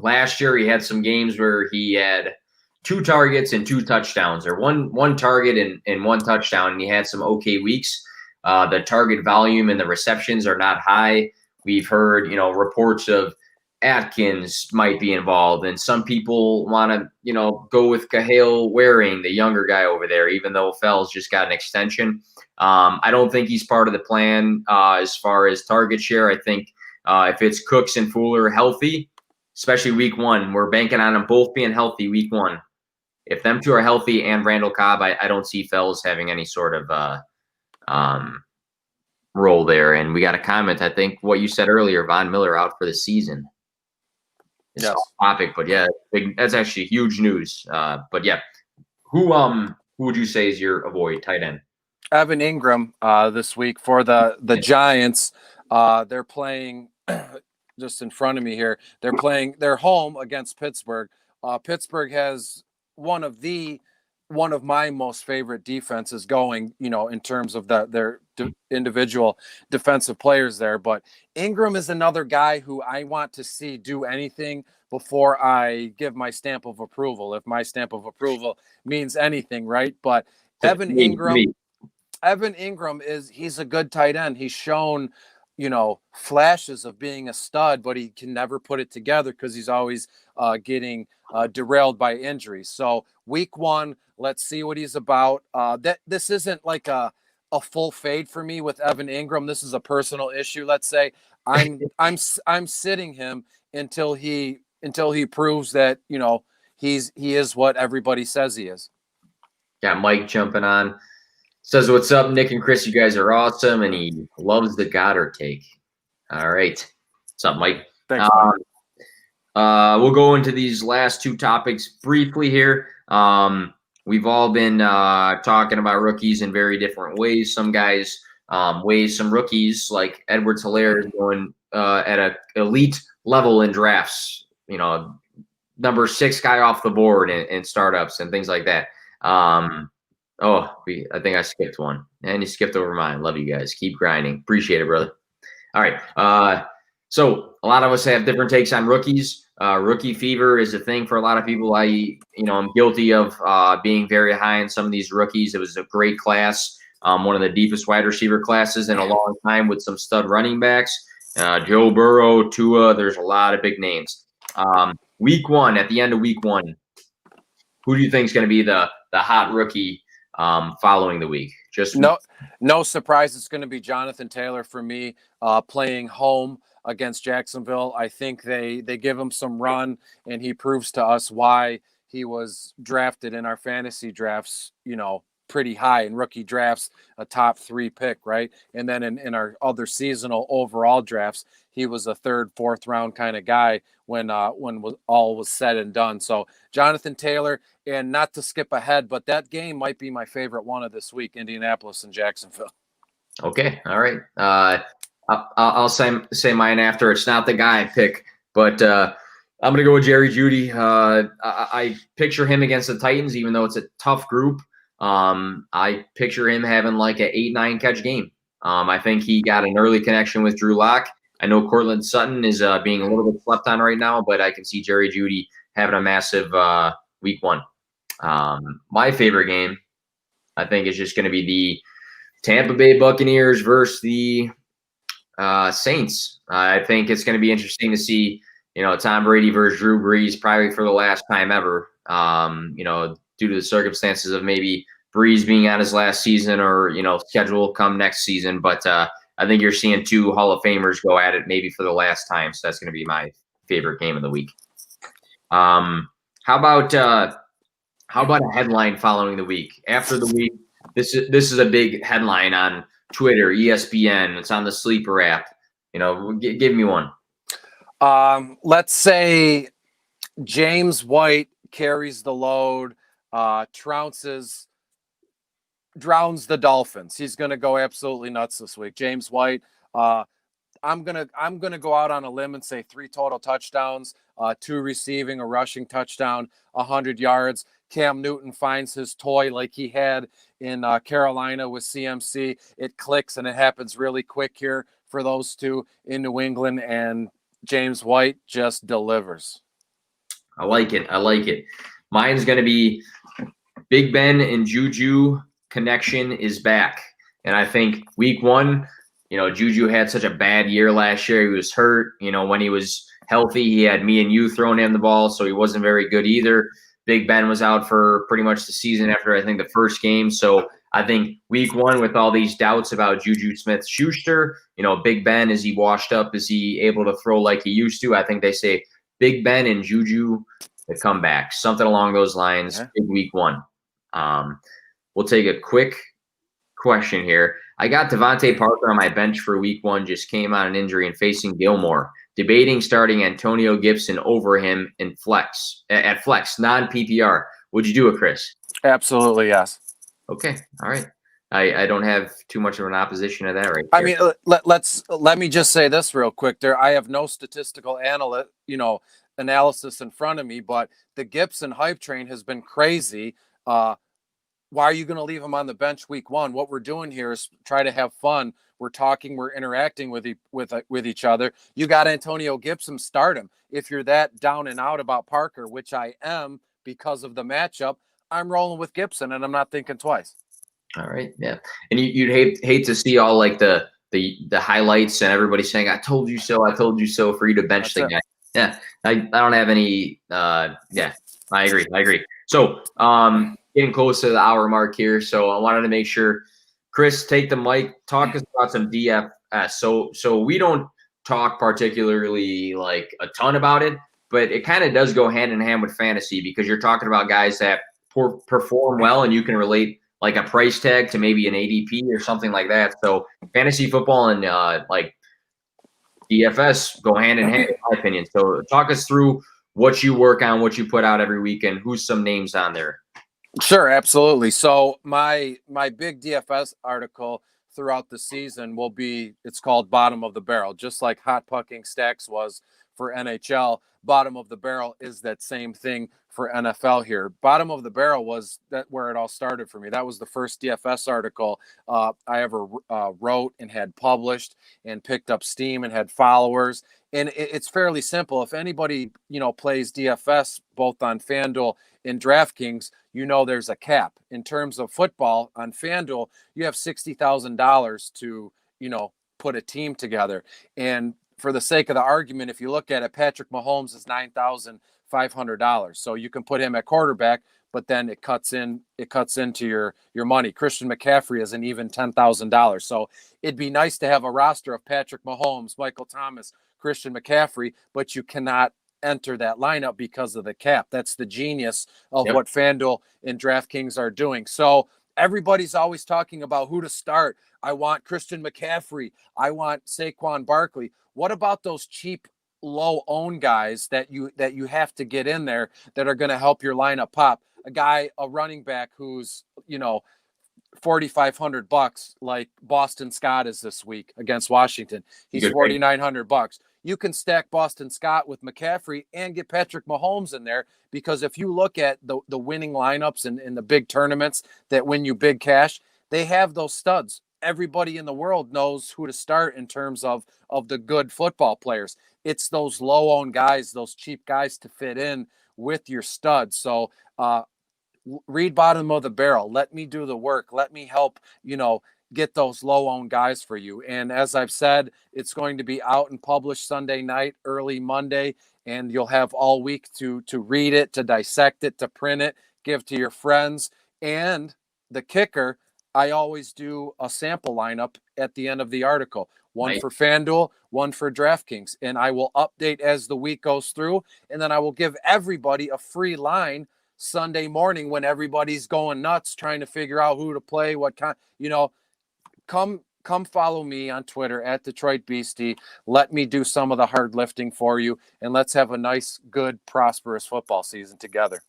last year he had some games where he had 2 targets and 2 touchdowns, or one target and 1 touchdown, and he had some okay weeks. The target volume and the receptions are not high. We've heard, reports of Atkins might be involved, and some people want to, go with Cahill Waring, the younger guy over there, even though Fells just got an extension. I don't think he's part of the plan as far as target share. I think if it's Cooks and Fuller healthy, especially week 1, we're banking on them both being healthy week 1. If them two are healthy and Randall Cobb, I don't see Fells having any sort of role there. And we got a comment. I think what you said earlier, Von Miller out for the season. It's off topic, but yeah, that's actually huge news. But yeah, who would you say is your avoid tight end? Evan Ingram this week for the Giants. They're playing just in front of me here. They're home against Pittsburgh. Pittsburgh has one of my most favorite defenses going, in terms of their individual defensive players there. But Ingram is another guy who I want to see do anything before I give my stamp of approval, if my stamp of approval means anything, right? But Evan Ingram he's a good tight end. He's shown, flashes of being a stud, but he can never put it together because he's always getting derailed by injuries. So week 1, let's see what he's about. This isn't like a full fade for me with Evan Ingram. This is a personal issue. Let's say I'm sitting him until he proves that he is what everybody says he is. Got Mike jumping on. Says, what's up, Nick and Chris? You guys are awesome. And he loves the Goddard take. All right. What's up, Mike? Thanks, Mike. We'll go into these last 2 topics briefly here. We've all been talking about rookies in very different ways. Some guys weigh some rookies like Edwards-Helaire is going at an elite level in drafts, number 6 guy off the board in startups and things like that. I think I skipped one, and you skipped over mine. Love you guys. Keep grinding. Appreciate it, brother. All right. So a lot of us have different takes on rookies. Rookie fever is a thing for a lot of people. I'm guilty of being very high on some of these rookies. It was a great class, one of the deepest wide receiver classes in a long time with some stud running backs. Joe Burrow, Tua, there's a lot of big names. Week 1, at the end of week 1, who do you think is going to be the hot rookie following the week. Just no surprise. It's going to be Jonathan Taylor for me, playing home against Jacksonville. I think they give him some run, and he proves to us why he was drafted in our fantasy drafts, pretty high in rookie drafts, a top 3 pick, right? And then in our other seasonal overall drafts, he was a 3rd, 4th round kind of guy when all was said and done. So Jonathan Taylor, and not to skip ahead, but that game might be my favorite one of this week, Indianapolis and Jacksonville. Okay. All right. I'll say mine after. It's not the guy I pick, but I'm going to go with Jerry Jeudy. I picture him against the Titans, even though it's a tough group. I picture him having like an 8-9 catch game. I think he got an early connection with Drew Lock. I know Cortland Sutton is being a little bit slept on right now, but I can see Jerry Jeudy having a massive week 1. My favorite game, I think, is just going to be the Tampa Bay Buccaneers versus the Saints. I think it's going to be interesting to see, Tom Brady versus Drew Brees, probably for the last time ever. Due to the circumstances of maybe Brees being on his last season or, schedule come next season. But I think you're seeing 2 Hall of Famers go at it maybe for the last time. So that's going to be my favorite game of the week. How about a headline following the week? After the week, this is a big headline on Twitter, ESPN. It's on the Sleeper app. Give me one. Let's say James White carries the load, drowns the Dolphins. He's going to go absolutely nuts this week. James White. I'm gonna go out on a limb and say 3 total touchdowns, 2 receiving, a rushing touchdown, 100 yards. Cam Newton finds his toy like he had in Carolina with CMC. It clicks and it happens really quick here for those 2 in New England, and James White just delivers. I like it. Mine's going to be Big Ben and Juju connection is back. And I think week 1, Juju had such a bad year last year. He was hurt. When he was healthy, he had me and you throwing him the ball, so he wasn't very good either. Big Ben was out for pretty much the season after, I think, the first game. So I think week 1, with all these doubts about Juju Smith-Schuster, Big Ben, is he washed up? Is he able to throw like he used to? I think they say Big Ben and Juju to come back. Something along those lines, big week 1. We'll take a quick question here. I got Devontae Parker on my bench for week 1, just came on an injury and facing Gilmore. Debating starting Antonio Gibson over him in flex, non-PPR. Would you do it, Chris? Absolutely, yes. Okay, all right. I don't have too much of an opposition to that right there. I mean, let me just say this real quick there. I have no statistical analysis in front of me, but the Gibson hype train has been crazy. Why are you going to leave him on the bench week 1? What we're doing here is try to have fun. We're talking, we're interacting with each other. You got Antonio Gibson, start him. If you're that down and out about Parker, which I am because of the matchup, I'm rolling with Gibson, and I'm not thinking twice. All right, yeah. And you'd hate to see all like the highlights and everybody saying, "I told you so, I told you so," for you to bench the guy. Yeah, I don't have any. Yeah, I agree. So, getting close to the hour mark here, so I wanted to make sure, Chris, take the mic, talk us about some DFS. So we don't talk particularly like a ton about it, but it kind of does go hand in hand with fantasy, because you're talking about guys that perform well, and you can relate like a price tag to maybe an ADP or something like that. So fantasy football and like DFS go hand in hand, in my opinion. So talk us through what you work on, what you put out every week, and who's some names on there. Sure, absolutely. So my big DFS article throughout the season will be, it's called Bottom of the Barrel, just like Hot Pucking Stacks was for NHL. Bottom of the Barrel is that same thing for NFL here. Bottom of the Barrel was that where it all started for me. That was the first DFS article I ever wrote and had published and picked up steam and had followers. And it's fairly simple. If anybody, plays DFS both on FanDuel and DraftKings, there's a cap. In terms of football on FanDuel, you have $60,000 to, put a team together. And for the sake of the argument, if you look at it, Patrick Mahomes is $9,500. So you can put him at quarterback, but then it cuts into your money. Christian McCaffrey is an even $10,000. So it'd be nice to have a roster of Patrick Mahomes, Michael Thomas, Christian McCaffrey, but you cannot enter that lineup because of the cap. That's the genius of what FanDuel and DraftKings are doing. So everybody's always talking about who to start. I want Christian McCaffrey. I want Saquon Barkley. What about those cheap, low-owned guys that you have to get in there that are going to help your lineup pop? A running back who's, $4,500, like Boston Scott is this week against Washington. He's $4,900. You can stack Boston Scott with McCaffrey and get Patrick Mahomes in there, because if you look at the winning lineups in the big tournaments that win you big cash, they have those studs. Everybody in the world knows who to start in terms of the good football players. It's those low-owned guys, those cheap guys to fit in with your studs. So read bottom of the barrel. Let me do the work. Let me help, get those low-owned guys for you. And as I've said, it's going to be out and published Sunday night, early Monday, and you'll have all week to read it, to dissect it, to print it, give to your friends. And the kicker, I always do a sample lineup at the end of the article. One for FanDuel, one for DraftKings. And I will update as the week goes through. And then I will give everybody a free line Sunday morning when everybody's going nuts trying to figure out who to play, what kind, come follow me on Twitter at Detroit Beastie. Let me do some of the hard lifting for you, and let's have a nice, good, prosperous football season together.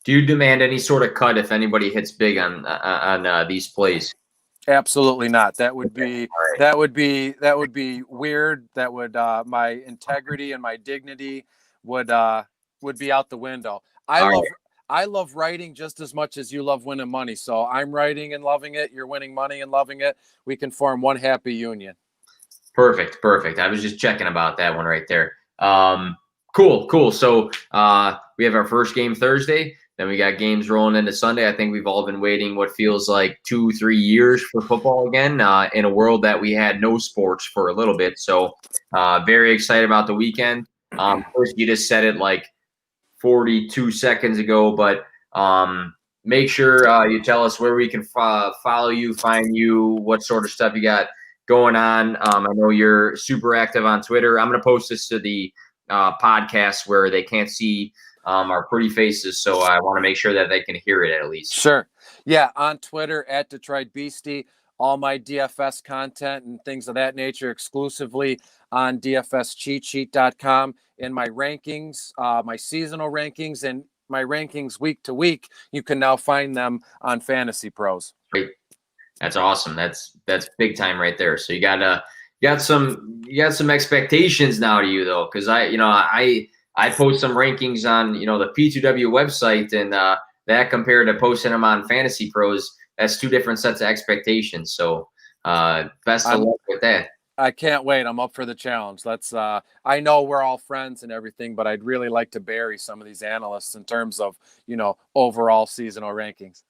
Do you demand any sort of cut if anybody hits big on these plays? Absolutely not. That would be weird. That would my integrity and my dignity would be out the window. I love writing just as much as you love winning money. So I'm writing and loving it. You're winning money and loving it. We can form one happy union. Perfect. I was just checking about that one right there. Cool. So we have our first game Thursday. Then we got games rolling into Sunday. I think we've all been waiting what feels like 2-3 years for football again, in a world that we had no sports for a little bit. So very excited about the weekend. First, you just said it like 42 seconds ago, but make sure you tell us where we can follow you, find you, what sort of stuff you got going on. I know you're super active on Twitter. I'm going to post this to the podcast where they can't see our pretty faces, so I want to make sure that they can hear it at least. Sure. Yeah, on Twitter at Detroit Beastie. All my DFS content and things of that nature exclusively on dfscheatsheet.com. And my rankings, my seasonal rankings, and my rankings week to week, you can now find them on Fantasy Pros. Great. That's awesome. That's big time right there. So you got some expectations now to you though, because I post some rankings on the P2W website, and that compared to posting them on Fantasy Pros, that's two different sets of expectations. So best of luck with that. I can't wait. I'm up for the challenge. I know we're all friends and everything, but I'd really like to bury some of these analysts in terms of, overall seasonal rankings.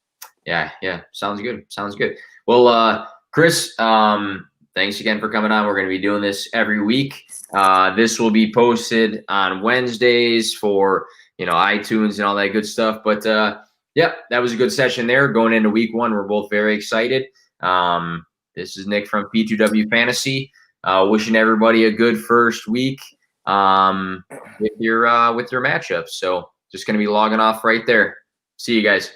Yeah. Sounds good. Well, Chris, thanks again for coming on. We're going to be doing this every week. This will be posted on Wednesdays for, iTunes and all that good stuff. But that was a good session there. Going into week 1, we're both very excited. This is Nick from P2W Fantasy. Wishing everybody a good first week with your matchups. So just going to be logging off right there. See you guys.